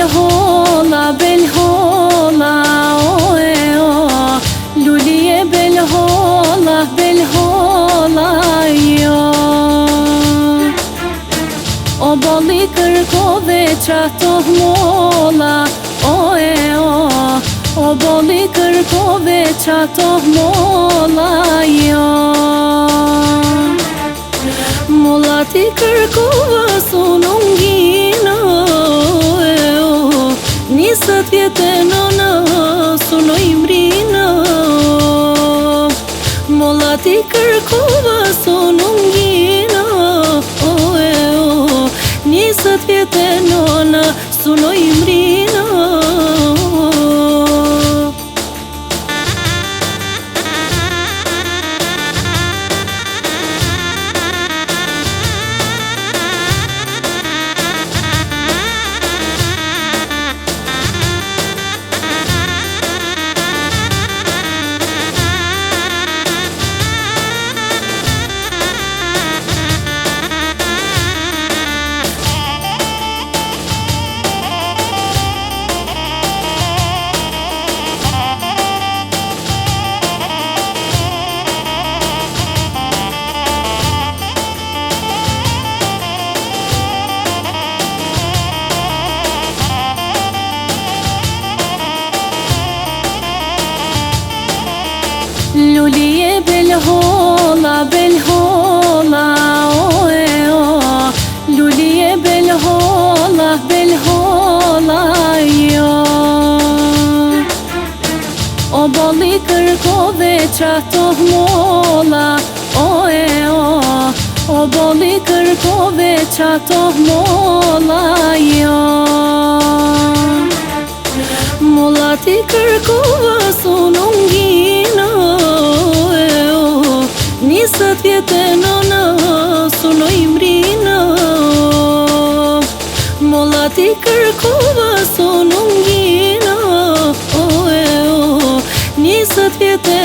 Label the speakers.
Speaker 1: belholla, belholla, o e o, lulije belholla, belholla, jo. O bolli kërkove qato molla, o e o bolli kërkove qato molla, jo. Molla ti kërkova sunungina, nisët vjetë nëna sunoj mrina. Molla ti kërkova sunungina, nisët vjetë nëna sunoj mrina. Lulije belholla, belholla, o e o, lulije belholla, belholla, jo. O bolli kërkove qato molla, o e o bolli kërkove qato molla, jo. Molla ti kërkova sunungina, nisët vjetë nëna sunoj mrina. Molla ti kërkova sunungina, nisët vjetë